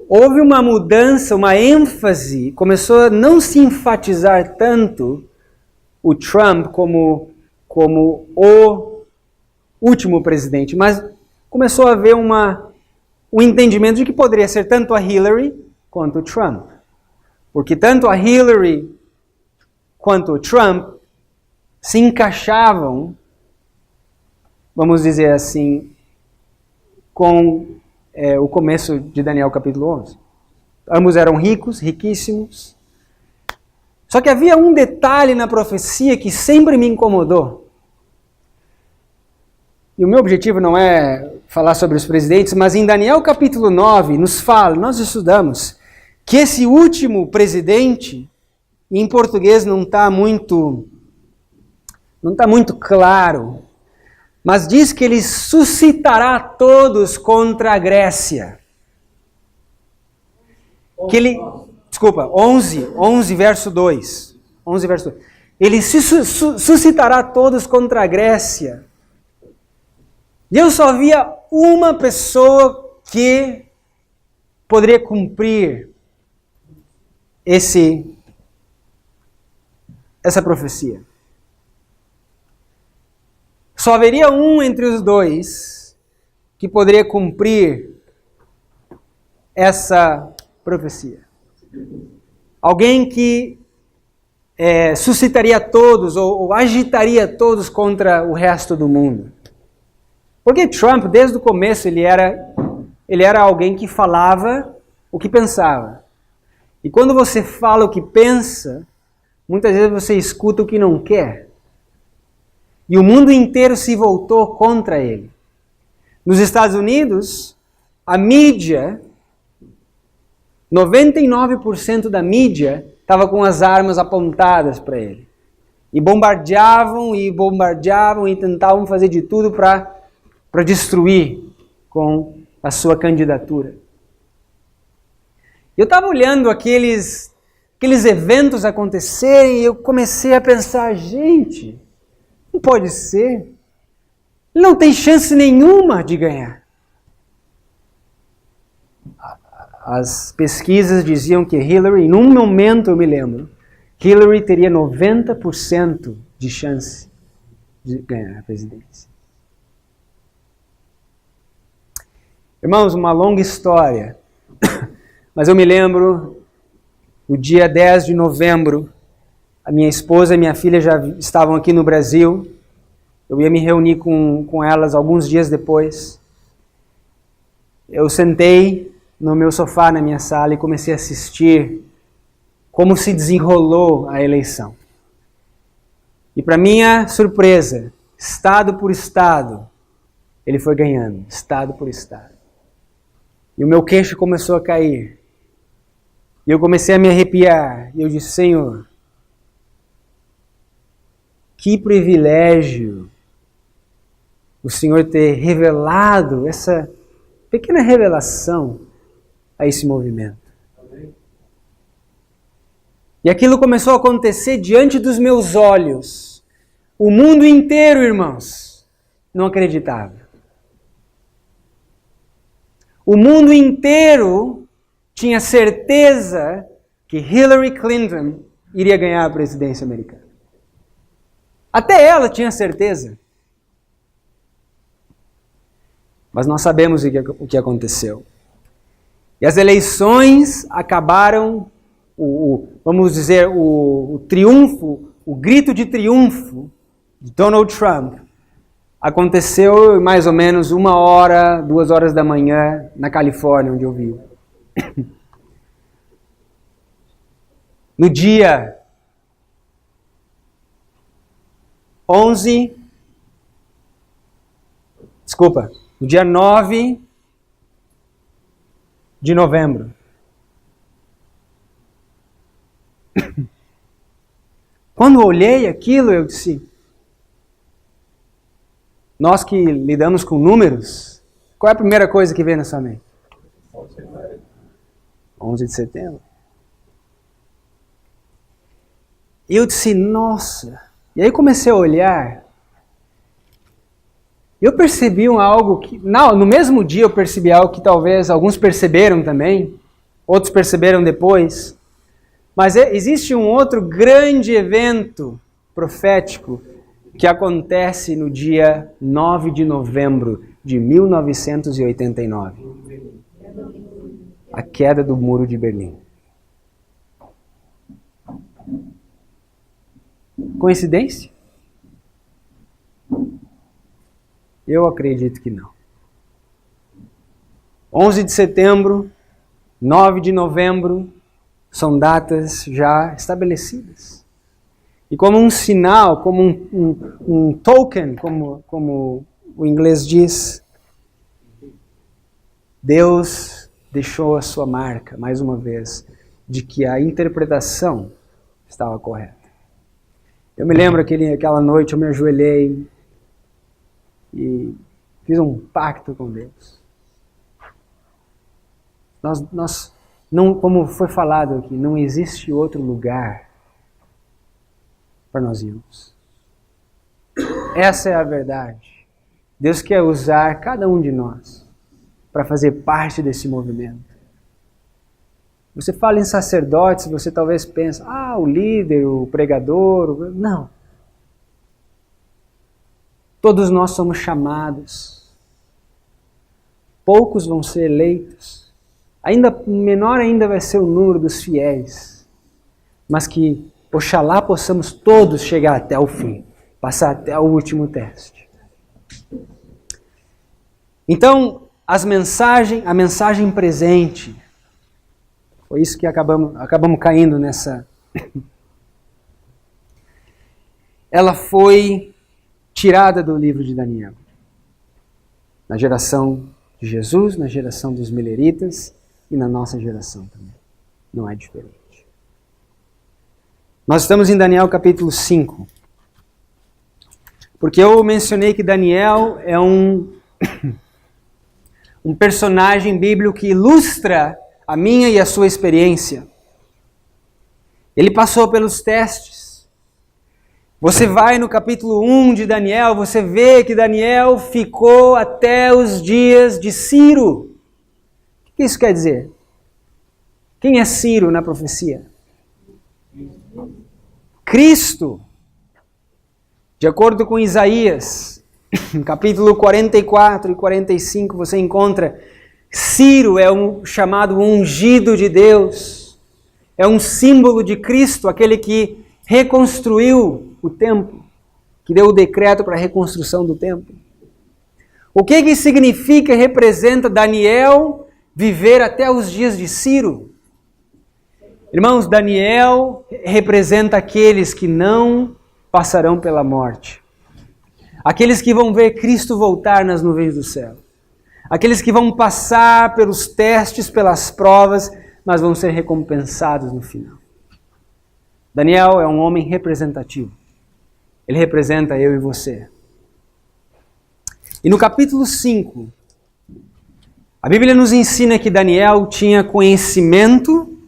Houve uma mudança, uma ênfase, começou a não se enfatizar tanto o Trump como o último presidente, mas começou a haver um entendimento de que poderia ser tanto a Hillary quanto o Trump. Porque tanto a Hillary quanto o Trump se encaixavam, vamos dizer assim, com o começo de Daniel capítulo 11. Ambos eram ricos, riquíssimos. Só que havia um detalhe na profecia que sempre me incomodou. E o meu objetivo não é falar sobre os presidentes, mas em Daniel capítulo 9 nos fala, nós estudamos, que esse último presidente, em português não está muito claro, mas diz que ele suscitará todos contra a Grécia. Que ele, 11 verso 2. 11 verso 2. Ele suscitará todos contra a Grécia. E eu só via uma pessoa que poderia cumprir essa profecia. Só haveria um entre os dois que poderia cumprir essa profecia. Alguém que suscitaria todos ou agitaria todos contra o resto do mundo. Porque Trump, desde o começo, ele era alguém que falava o que pensava. E quando você fala o que pensa, muitas vezes você escuta o que não quer. E o mundo inteiro se voltou contra ele. Nos Estados Unidos, a mídia, 99% da mídia estava com as armas apontadas para ele. E bombardeavam e tentavam fazer de tudo para destruir com a sua candidatura. Eu estava olhando aqueles aqueles eventos acontecerem, e eu comecei a pensar, gente, não pode ser. Ele não tem chance nenhuma de ganhar. As pesquisas diziam que Hillary, num momento eu me lembro, Hillary teria 90% de chance de ganhar a presidência. Irmãos, uma longa história, mas eu me lembro, no dia 10 de novembro, a minha esposa e minha filha já estavam aqui no Brasil, eu ia me reunir com elas alguns dias depois. Eu sentei no meu sofá na minha sala e comecei a assistir como se desenrolou a eleição. E para minha surpresa, estado por estado, ele foi ganhando, estado por estado. E o meu queixo começou a cair. E eu comecei a me arrepiar. E eu disse, Senhor, que privilégio o Senhor ter revelado essa pequena revelação a esse movimento. E aquilo começou a acontecer diante dos meus olhos. O mundo inteiro, irmãos, não acreditava. O mundo inteiro tinha certeza que Hillary Clinton iria ganhar a presidência americana. Até ela tinha certeza. Mas nós sabemos o que aconteceu. E as eleições acabaram, vamos dizer, o triunfo, o grito de triunfo de Donald Trump aconteceu mais ou menos 1h, 2h da manhã na Califórnia, onde eu vivo. No dia 9 de novembro. Quando eu olhei aquilo, eu disse, nós que lidamos com números, qual é a primeira coisa que vem na sua mente? 11 de setembro. E eu disse, nossa. E aí comecei a olhar. Eu percebi algo que, no mesmo dia eu percebi algo que talvez alguns perceberam também, outros perceberam depois. Mas existe um outro grande evento profético que acontece no dia 9 de novembro de 1989. A queda do Muro de Berlim. Coincidência? Eu acredito que não. 11 de setembro, 9 de novembro, são datas já estabelecidas. E como um sinal, como um token, como o inglês diz, Deus deixou a sua marca, mais uma vez, de que a interpretação estava correta. Eu me lembro aquela noite, eu me ajoelhei e fiz um pacto com Deus. Nós não, como foi falado aqui, não existe outro lugar para nós irmos. Essa é a verdade. Deus quer usar cada um de nós para fazer parte desse movimento. Você fala em sacerdotes, você talvez pense, o líder, o pregador. Não. Todos nós somos chamados. Poucos vão ser eleitos. Menor ainda vai ser o número dos fiéis. Mas que, oxalá, possamos todos chegar até o fim. Passar até o último teste. Então, a mensagem presente, foi isso que acabamos caindo nessa. Ela foi tirada do livro de Daniel. Na geração de Jesus, na geração dos mileritas e na nossa geração também. Não é diferente. Nós estamos em Daniel capítulo 5. Porque eu mencionei que Daniel é um personagem bíblico que ilustra a minha e a sua experiência. Ele passou pelos testes. Você vai no capítulo 1 de Daniel, você vê que Daniel ficou até os dias de Ciro. O que isso quer dizer? Quem é Ciro na profecia? Cristo. De acordo com Isaías, no capítulo 44 e 45, você encontra Ciro é um chamado ungido de Deus. É um símbolo de Cristo, aquele que reconstruiu o templo, que deu o decreto para a reconstrução do templo. O que significa e representa Daniel viver até os dias de Ciro? Irmãos, Daniel representa aqueles que não passarão pela morte. Aqueles que vão ver Cristo voltar nas nuvens do céu. Aqueles que vão passar pelos testes, pelas provas, mas vão ser recompensados no final. Daniel é um homem representativo. Ele representa eu e você. E no capítulo 5, a Bíblia nos ensina que Daniel tinha conhecimento,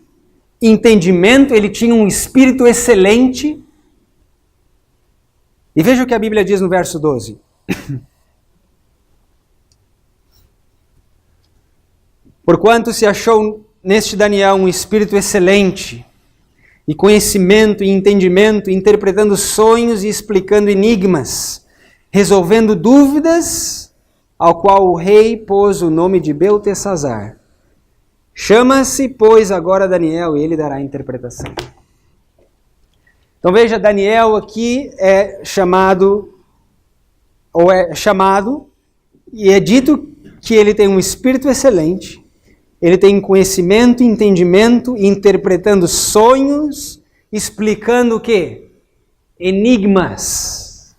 entendimento, ele tinha um espírito excelente. E veja o que a Bíblia diz no verso 12. Porquanto se achou neste Daniel um espírito excelente, e conhecimento e entendimento, interpretando sonhos e explicando enigmas, resolvendo dúvidas, ao qual o rei pôs o nome de Beltesazar. Chama-se, pois, agora Daniel, e ele dará a interpretação. Então veja, Daniel aqui é chamado, e é dito que ele tem um espírito excelente, ele tem conhecimento, entendimento, interpretando sonhos, explicando o quê? Enigmas.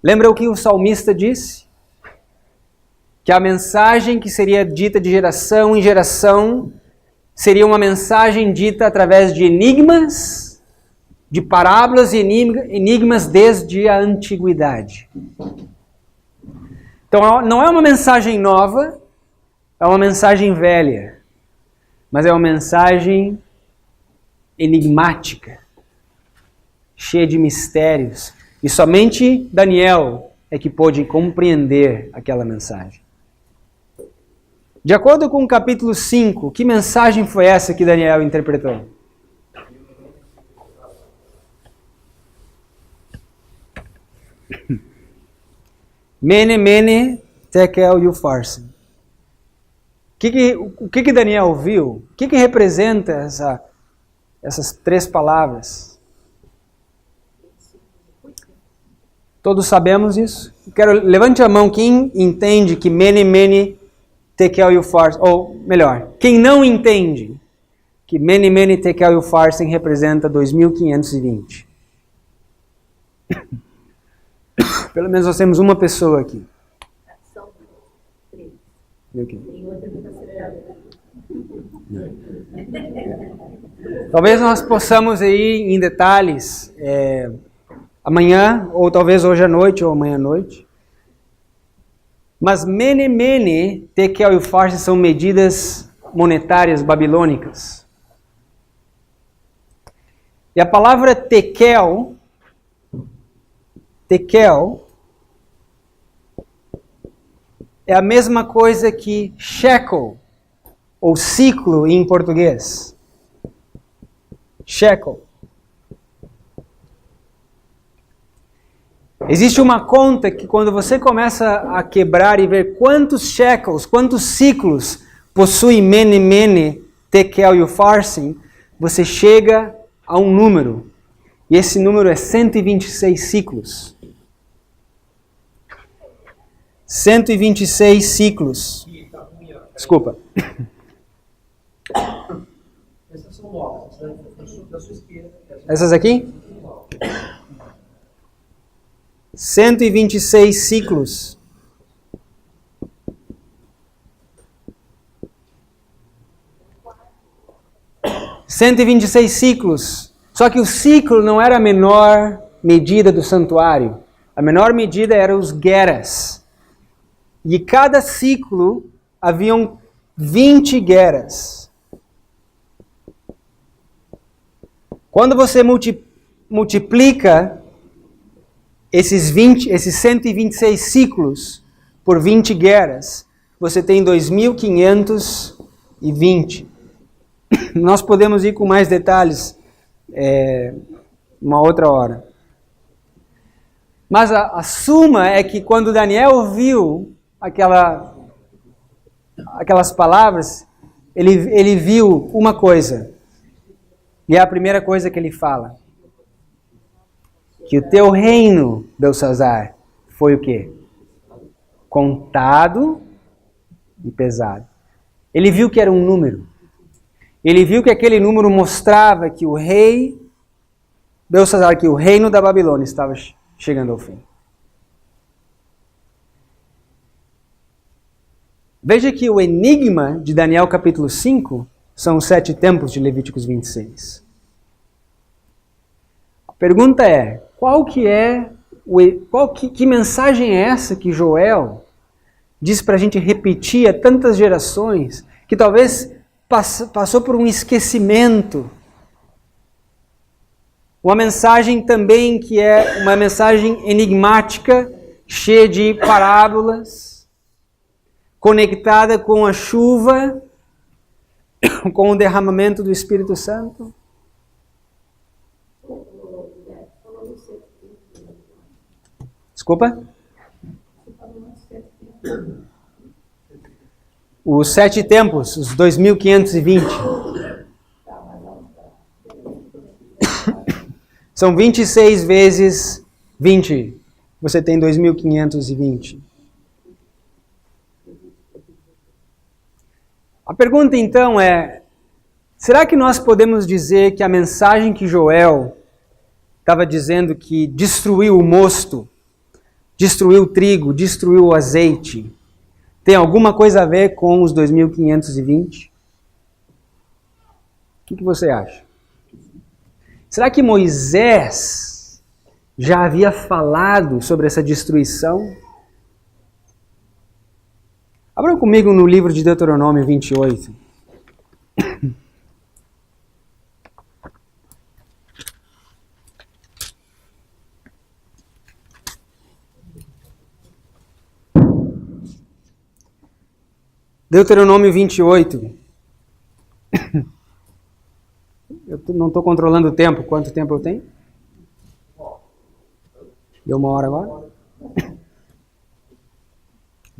Lembra o que o salmista disse? Que a mensagem que seria dita de geração em geração seria uma mensagem dita através de enigmas, de parábolas e enigmas desde a antiguidade. Então não é uma mensagem nova, é uma mensagem velha, mas é uma mensagem enigmática, cheia de mistérios. E somente Daniel é que pôde compreender aquela mensagem. De acordo com o capítulo 5, que mensagem foi essa que Daniel interpretou? Mene, mene, tekel e upharsin. O que Daniel viu? O que representa essas três palavras? Todos sabemos isso? Levante a mão quem entende que mene, mene, tekel e upharsin. Ou melhor, quem não entende que mene, mene, tekel e upharsin representa 2520. Pelo menos nós temos uma pessoa aqui. São três. Okay. Tem outra que está separada. Talvez nós possamos ir em detalhes amanhã, ou talvez hoje à noite, ou amanhã à noite. Mas mene, mene, tekel e upharsin são medidas monetárias babilônicas. E a palavra tekel é a mesma coisa que shekel, ou ciclo em português. Shekel. Existe uma conta que quando você começa a quebrar e ver quantos shekels, quantos ciclos possui mene, mene, tekel e upharsin, você chega a um número. E esse número é 126 ciclos. 126 ciclos. Desculpa. Essas são novas, da sua esquerda. Essas aqui? 126 ciclos. Ciclos. Só que o ciclo não era a menor medida do santuário. A menor medida eram os geras. E cada ciclo haviam 20 geras. Quando você multiplica esses 126 ciclos por 20 guerras, você tem 2520. Nós podemos ir com mais detalhes uma outra hora. Mas a suma é que quando Daniel ouviu aquelas palavras, ele viu uma coisa. E é a primeira coisa que ele fala. Que o teu reino, Belsazar, foi o quê? Contado e pesado. Ele viu que era um número. Ele viu que aquele número mostrava que o rei Belsazar, que o reino da Babilônia estava chegando ao fim. Veja que o enigma de Daniel capítulo 5 são os 7 tempos de Levíticos 26. A pergunta é, que mensagem é essa que Joel diz para a gente repetir a tantas gerações, que talvez passou por um esquecimento? Uma mensagem também que é uma mensagem enigmática, cheia de parábolas, conectada com a chuva, com o derramamento do Espírito Santo. Desculpa? Os 7 tempos, os 2520. São 26 vezes 20. Você tem 2520. A pergunta então é, será que nós podemos dizer que a mensagem que Joel estava dizendo que destruiu o mosto, destruiu o trigo, destruiu o azeite, tem alguma coisa a ver com os 2520? O que você acha? Será que Moisés já havia falado sobre essa destruição? Abra comigo no livro de Deuteronômio 28. Deuteronômio 28. Eu não estou controlando o tempo. Quanto tempo eu tenho? Deu 1 hora agora?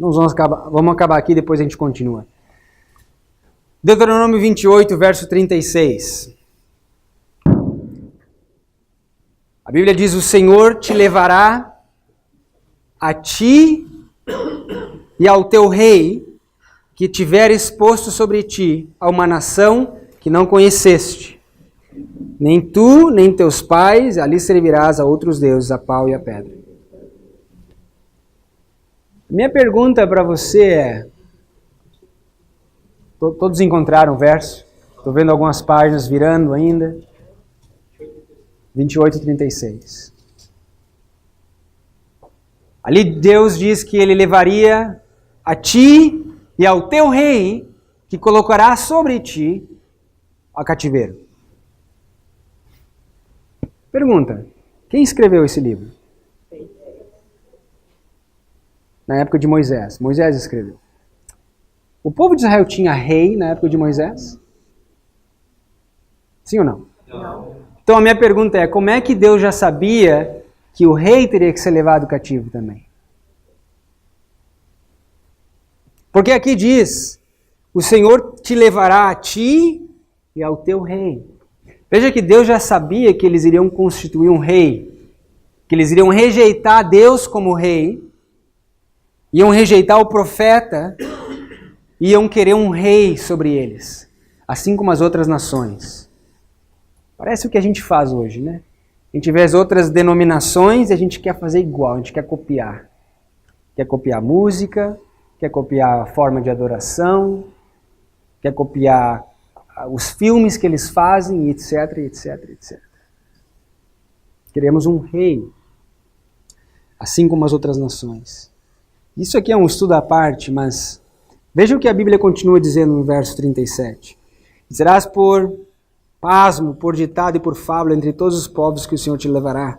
Vamos acabar aqui, depois a gente continua. Deuteronômio 28, verso 36. A Bíblia diz, o Senhor te levará a ti e ao teu rei, que tiver exposto sobre ti a uma nação que não conheceste. Nem tu, nem teus pais, ali servirás a outros deuses, a pau e a pedra. Minha pergunta para você é, todos encontraram o verso? Estou vendo algumas páginas virando ainda. 28:36. Ali Deus diz que Ele levaria a ti e ao teu rei, que colocará sobre ti a cativeiro. Pergunta, quem escreveu esse livro? Na época de Moisés. Moisés escreveu. O povo de Israel tinha rei na época de Moisés? Sim ou não? Não. Então a minha pergunta é, como é que Deus já sabia que o rei teria que ser levado cativo também? Porque aqui diz, o Senhor te levará a ti e ao teu rei. Veja que Deus já sabia que eles iriam constituir um rei, que eles iriam rejeitar Deus como rei, iam rejeitar o profeta, iam querer um rei sobre eles, assim como as outras nações. Parece o que a gente faz hoje, né? A gente vê as outras denominações e a gente quer fazer igual, a gente quer copiar. Quer copiar música, quer copiar a forma de adoração, quer copiar os filmes que eles fazem, etc, etc, etc. Queremos um rei, assim como as outras nações. Isso aqui é um estudo à parte, mas veja o que a Bíblia continua dizendo no verso 37. Serás por pasmo por ditado e por fábula entre todos os povos que o Senhor te levará.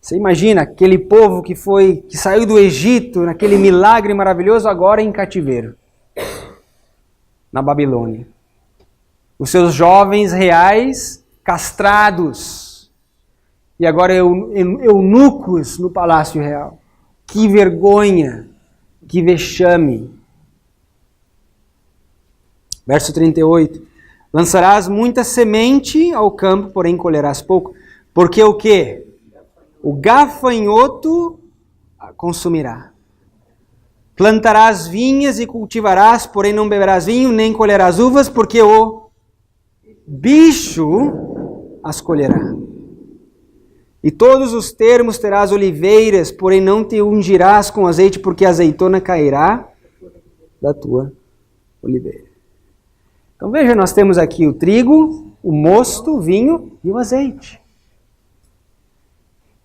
Você imagina aquele povo que saiu do Egito, naquele milagre maravilhoso, agora em cativeiro, na Babilônia. Os seus jovens reais castrados, e agora eunucos no palácio real. Que vergonha, que vexame. Verso 38. Lançarás muita semente ao campo, porém colherás pouco. Porque o quê? O gafanhoto a consumirá. Plantarás vinhas e cultivarás, porém não beberás vinho, nem colherás uvas, porque o bicho as colherá. E todos os termos terás oliveiras, porém não te ungirás com azeite, porque a azeitona cairá da tua oliveira. Então veja, nós temos aqui o trigo, o mosto, o vinho e o azeite.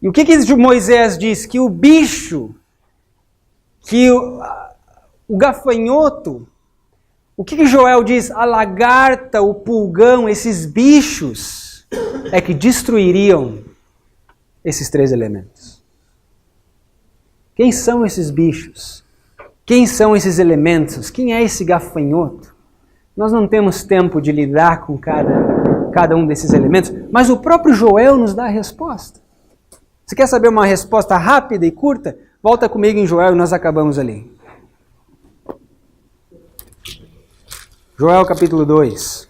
E o que Moisés diz? Que o bicho, que o gafanhoto, o que Joel diz? A lagarta, o pulgão, esses bichos é que destruiriam esses 3 elementos. Quem são esses bichos? Quem são esses elementos? Quem é esse gafanhoto? Nós não temos tempo de lidar com cada um desses elementos, mas o próprio Joel nos dá a resposta. Você quer saber uma resposta rápida e curta? Volta comigo em Joel e nós acabamos ali. Joel capítulo 2.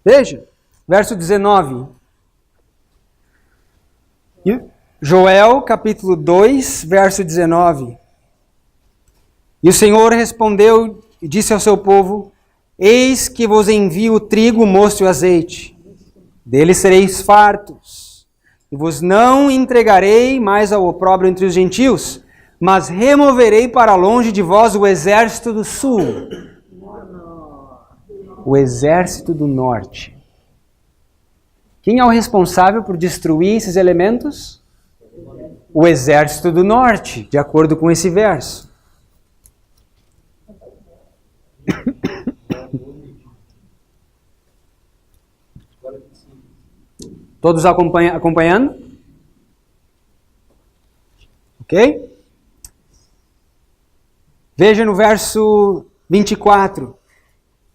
Veja, verso 19. Joel, capítulo 2, verso 19. E o Senhor respondeu e disse ao seu povo: Eis que vos envio o trigo, o mosto e o azeite. Deles sereis fartos. E vos não entregarei mais ao opróbrio entre os gentios, mas removerei para longe de vós o exército do sul. O exército do norte. Quem é o responsável por destruir esses elementos? O exército do norte, de acordo com esse verso. Todos acompanhando? Ok? Veja no verso 24.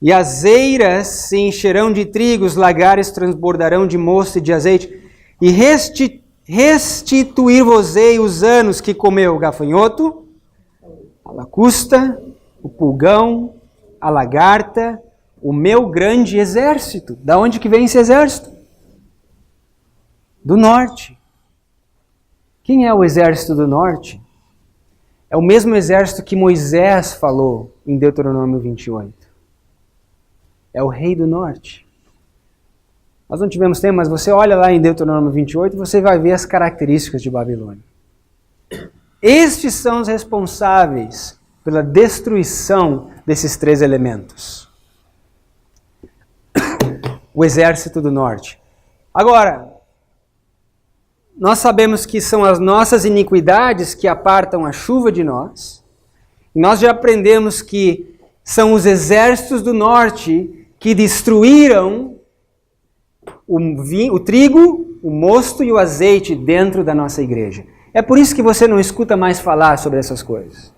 E as eiras se encherão de trigo, os lagares transbordarão de mosto e de azeite, e restituir-vos-ei os anos que comeu o gafanhoto, a lacusta, o pulgão, a lagarta, o meu grande exército. Da onde que vem esse exército? Do norte. Quem é o exército do norte? É o mesmo exército que Moisés falou em Deuteronômio 28. É o rei do norte. Nós não tivemos tempo, mas você olha lá em Deuteronômio 28 e você vai ver as características de Babilônia. Estes são os responsáveis pela destruição desses 3 elementos. O exército do norte. Agora, nós sabemos que são as nossas iniquidades que apartam a chuva de nós. E nós já aprendemos que são os exércitos do norte que destruíram o trigo, o mosto e o azeite dentro da nossa igreja. É por isso que você não escuta mais falar sobre essas coisas.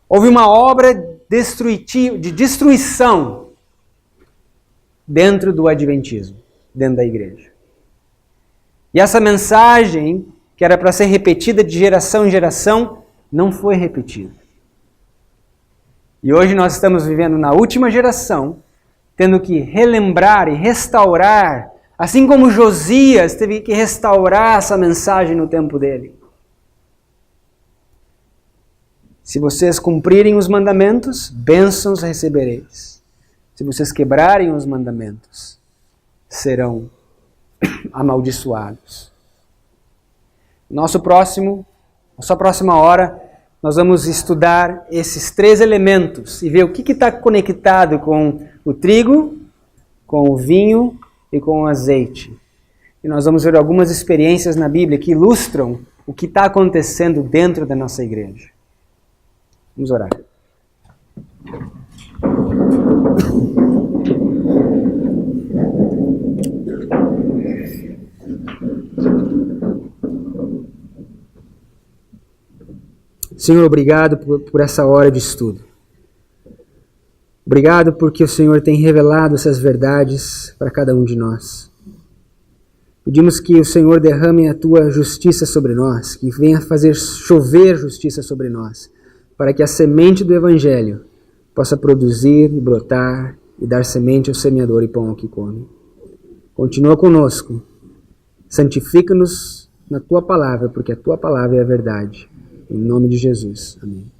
Houve uma obra de destruição dentro do adventismo, dentro da igreja. E essa mensagem, que era para ser repetida de geração em geração, não foi repetida. E hoje nós estamos vivendo na última geração, tendo que relembrar e restaurar, assim como Josias teve que restaurar essa mensagem no tempo dele. Se vocês cumprirem os mandamentos, bênçãos recebereis. Se vocês quebrarem os mandamentos, serão nossa próxima hora, nós vamos estudar esses 3 elementos e ver o que está conectado com o trigo, com o vinho e com o azeite. E nós vamos ver algumas experiências na Bíblia que ilustram o que está acontecendo dentro da nossa igreja. Vamos orar. Senhor, obrigado por essa hora de estudo. Obrigado porque o Senhor tem revelado essas verdades para cada um de nós. Pedimos que o Senhor derrame a Tua justiça sobre nós, que venha fazer chover justiça sobre nós, para que a semente do Evangelho possa produzir e brotar e dar semente ao semeador e pão ao que come. Continua conosco, santifica-nos na Tua palavra, porque a Tua palavra é a verdade. Em nome de Jesus. Amém.